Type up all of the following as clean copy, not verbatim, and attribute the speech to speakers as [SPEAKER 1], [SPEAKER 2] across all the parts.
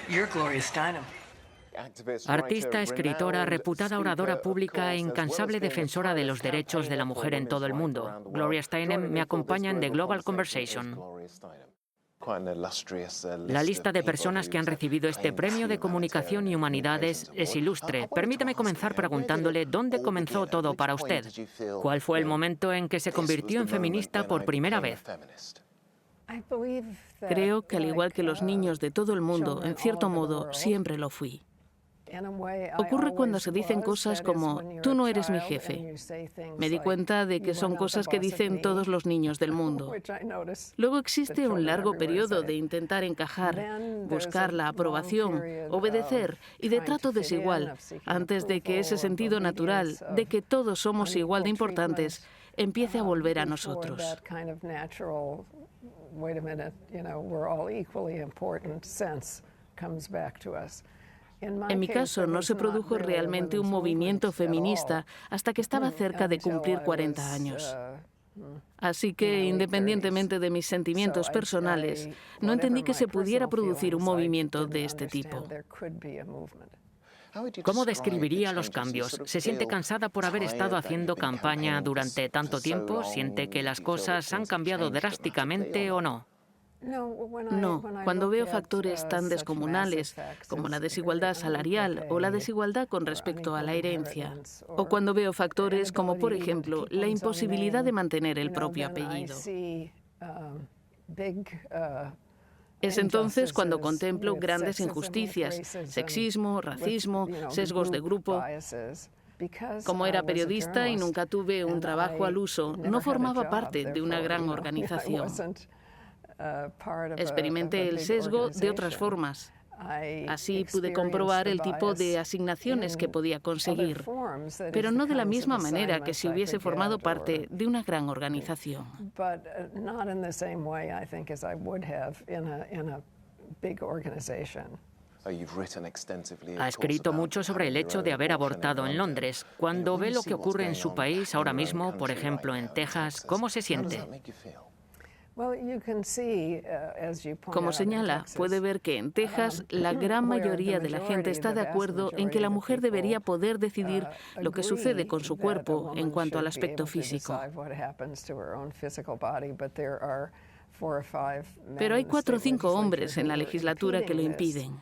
[SPEAKER 1] You're Gloria Steinem.
[SPEAKER 2] Artista, escritora, reputada oradora pública e incansable defensora de los derechos de la mujer en todo el mundo. Gloria Steinem me acompaña en The Global Conversation. La lista de personas que han recibido este premio de comunicación y humanidades es ilustre. Permítame comenzar preguntándole dónde comenzó todo para usted. ¿Cuál fue el momento en que se convirtió en feminista por primera vez?
[SPEAKER 3] Creo que al igual que los niños de todo el mundo, en cierto modo, siempre lo fui. Ocurre cuando se dicen cosas como, tú no eres mi jefe. Me di cuenta de que son cosas que dicen todos los niños del mundo. Luego existe un largo periodo de intentar encajar, buscar la aprobación, obedecer y de trato desigual, antes de que ese sentido natural de que todos somos igual de importantes empiece a volver a nosotros. En mi caso, no se produjo realmente un movimiento feminista hasta que estaba cerca de cumplir 40 años. Así que, independientemente de mis sentimientos personales, no entendí que se pudiera producir un movimiento de este tipo.
[SPEAKER 2] ¿Cómo describiría los cambios? ¿Se siente cansada por haber estado haciendo campaña durante tanto tiempo? ¿Siente que las cosas han cambiado drásticamente o no?
[SPEAKER 3] No, cuando veo factores tan descomunales como la desigualdad salarial o la desigualdad con respecto a la herencia, o cuando veo factores como, por ejemplo, la imposibilidad de mantener el propio apellido. Es entonces cuando contemplo grandes injusticias, sexismo, racismo, sesgos de grupo. Como era periodista y nunca tuve un trabajo al uso, no formaba parte de una gran organización. Experimenté el sesgo de otras formas. Así pude comprobar el tipo de asignaciones que podía conseguir, pero no de la misma manera que si hubiese formado parte de una gran organización.
[SPEAKER 2] Ha escrito mucho sobre el hecho de haber abortado en Londres. Cuando ve lo que ocurre en su país ahora mismo, por ejemplo en Texas, ¿cómo se siente?
[SPEAKER 3] Como señala, puede ver que en Texas la gran mayoría de la gente está de acuerdo en que la mujer debería poder decidir lo que sucede con su cuerpo en cuanto al aspecto físico. Pero hay 4 o 5 hombres en la legislatura que lo impiden.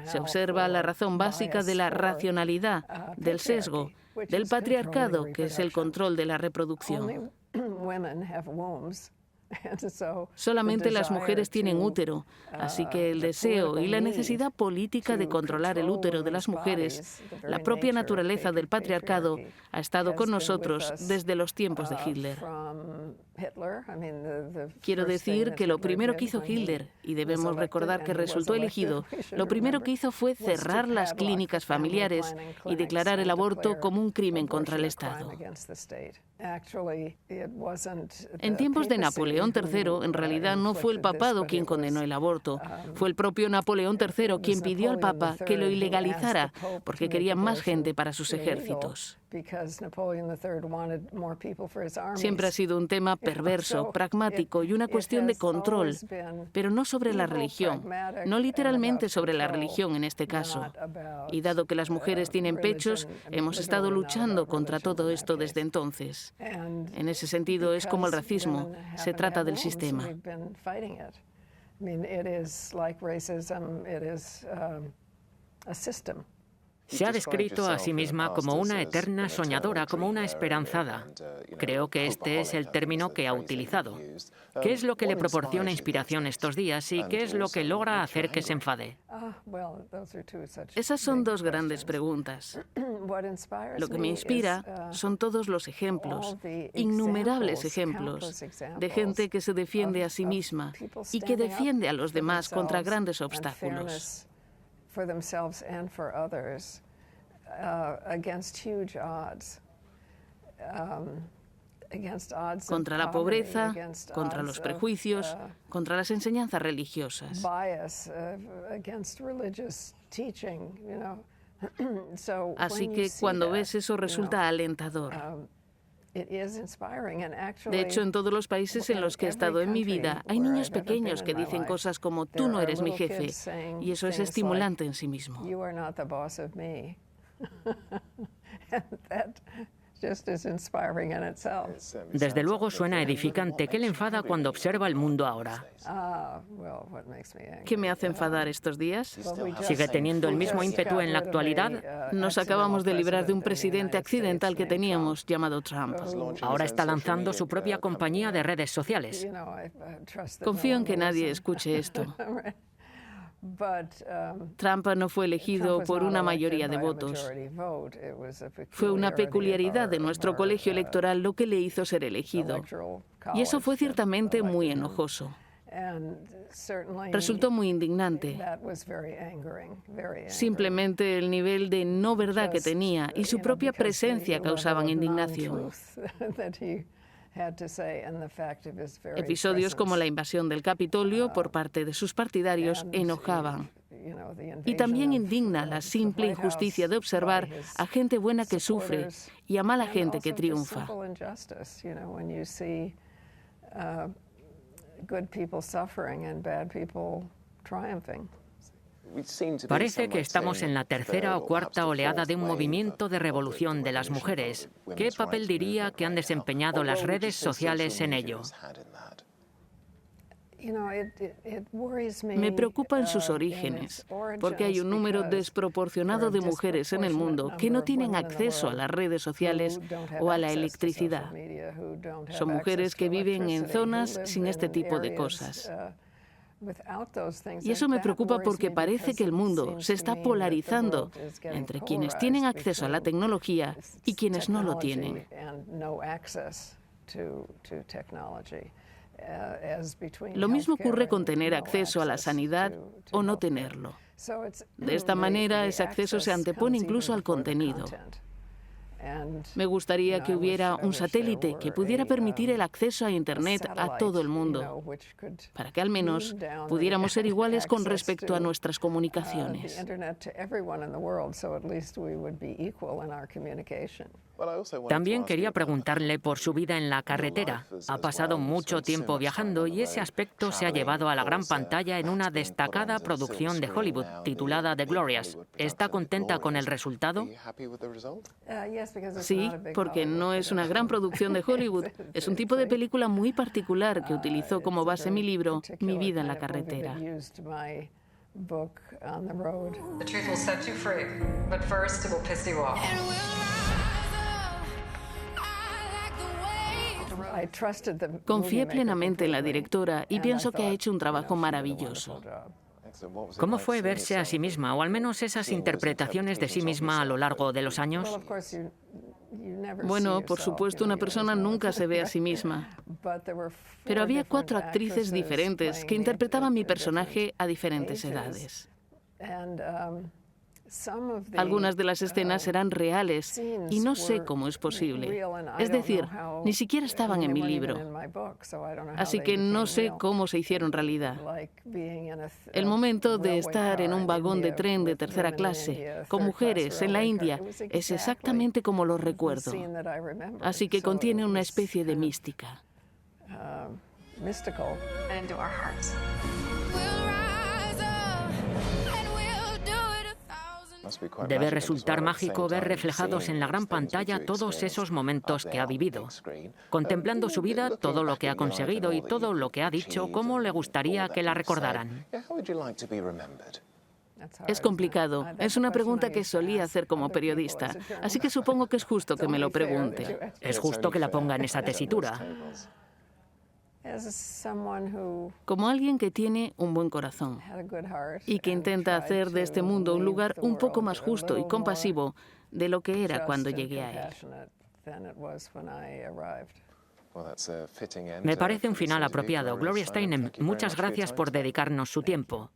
[SPEAKER 3] Se observa la razón básica de la racionalidad, del sesgo, del patriarcado, que es el control de la reproducción. Solamente las mujeres tienen útero, así que el deseo y la necesidad política de controlar el útero de las mujeres, la propia naturaleza del patriarcado, ha estado con nosotros desde los tiempos de Hitler. Quiero decir que lo primero que hizo Hitler, y debemos recordar que resultó elegido, lo primero que hizo fue cerrar las clínicas familiares y declarar el aborto como un crimen contra el Estado. En tiempos de Napoleón III, en realidad no fue el papado quien condenó el aborto. Fue el propio Napoleón III quien pidió al Papa que lo ilegalizara porque querían más gente para sus ejércitos. Siempre ha sido un tema perverso, pragmático y una cuestión de control, pero no sobre la religión, no literalmente sobre la religión en este caso. Y dado que las mujeres tienen pechos, hemos estado luchando contra todo esto desde entonces. En ese sentido es como el racismo, se trata del sistema.
[SPEAKER 2] Se ha descrito a sí misma como una eterna soñadora, como una esperanzada. Creo que este es el término que ha utilizado. ¿Qué es lo que le proporciona inspiración estos días y qué es lo que logra hacer que se enfade?
[SPEAKER 3] Esas son 2 grandes preguntas. Lo que me inspira son todos los ejemplos, innumerables ejemplos, de gente que se defiende a sí misma y que defiende a los demás contra grandes obstáculos. Contra la pobreza, contra los prejuicios, contra las enseñanzas religiosas. Así que cuando ves eso resulta alentador. De hecho, en todos los países en los que he estado en mi vida, hay niños pequeños que dicen cosas como tú no eres mi jefe, y eso es estimulante en sí mismo.
[SPEAKER 2] Desde luego suena edificante. ¿Qué le enfada cuando observa el mundo ahora?
[SPEAKER 3] ¿Qué me hace enfadar estos días?
[SPEAKER 2] ¿Sigue teniendo el mismo ímpetu en la actualidad?
[SPEAKER 3] Nos acabamos de librar de un presidente accidental que teníamos, llamado Trump.
[SPEAKER 2] Ahora está lanzando su propia compañía de redes sociales.
[SPEAKER 3] Confío en que nadie escuche esto. Trump no fue elegido por una mayoría de votos. Fue una peculiaridad de nuestro colegio electoral lo que le hizo ser elegido. Y eso fue ciertamente muy enojoso. Resultó muy indignante. Simplemente el nivel de no verdad que tenía y su propia presencia causaban indignación. Episodios como la invasión del Capitolio por parte de sus partidarios enojaban. Y también indigna la simple injusticia de observar a gente buena que sufre y a mala gente que triunfa.
[SPEAKER 2] Parece que estamos en la tercera o cuarta oleada de un movimiento de revolución de las mujeres. ¿Qué papel diría que han desempeñado las redes sociales en ello?
[SPEAKER 3] Me preocupan sus orígenes, porque hay un número desproporcionado de mujeres en el mundo que no tienen acceso a las redes sociales o a la electricidad. Son mujeres que viven en zonas sin este tipo de cosas. Y eso me preocupa porque parece que el mundo se está polarizando entre quienes tienen acceso a la tecnología y quienes no lo tienen. Lo mismo ocurre con tener acceso a la sanidad o no tenerlo. De esta manera, ese acceso se antepone incluso al contenido. Me gustaría que hubiera un satélite que pudiera permitir el acceso a Internet a todo el mundo, para que al menos pudiéramos ser iguales con respecto a nuestras comunicaciones.
[SPEAKER 2] También quería preguntarle por su vida en la carretera. Ha pasado mucho tiempo viajando y ese aspecto se ha llevado a la gran pantalla en una destacada producción de Hollywood titulada The Glorias. ¿Está contenta con el resultado?
[SPEAKER 3] Sí, porque no es una gran producción de Hollywood. Es un tipo de película muy particular que utilizó como base mi libro, Mi vida en la carretera.
[SPEAKER 1] The truth will set you free, but first it will piss you off.
[SPEAKER 3] Confié plenamente en la directora y pienso que ha hecho un trabajo maravilloso.
[SPEAKER 2] ¿Cómo fue verse a sí misma, o al menos esas interpretaciones de sí misma a lo largo de los años?
[SPEAKER 3] Bueno, por supuesto, una persona nunca se ve a sí misma. Pero había 4 actrices diferentes que interpretaban mi personaje a diferentes edades. Algunas de las escenas eran reales y no sé cómo es posible. Es decir, ni siquiera estaban en mi libro. Así que no sé cómo se hicieron realidad. El momento de estar en un vagón de tren de tercera clase, con mujeres en la India, es exactamente como lo recuerdo. Así que contiene una especie de mística.
[SPEAKER 2] Debe resultar mágico ver reflejados en la gran pantalla todos esos momentos que ha vivido. Contemplando su vida, todo lo que ha conseguido y todo lo que ha dicho, ¿cómo le gustaría que la recordaran?
[SPEAKER 3] Es complicado. Es una pregunta que solía hacer como periodista. Así que supongo que es justo que me lo pregunte.
[SPEAKER 2] Es justo que la ponga en esa tesitura.
[SPEAKER 3] Como alguien que tiene un buen corazón y que intenta hacer de este mundo un lugar un poco más justo y compasivo de lo que era cuando llegué a él.
[SPEAKER 2] Me parece un final apropiado. Gloria Steinem, muchas gracias por dedicarnos su tiempo.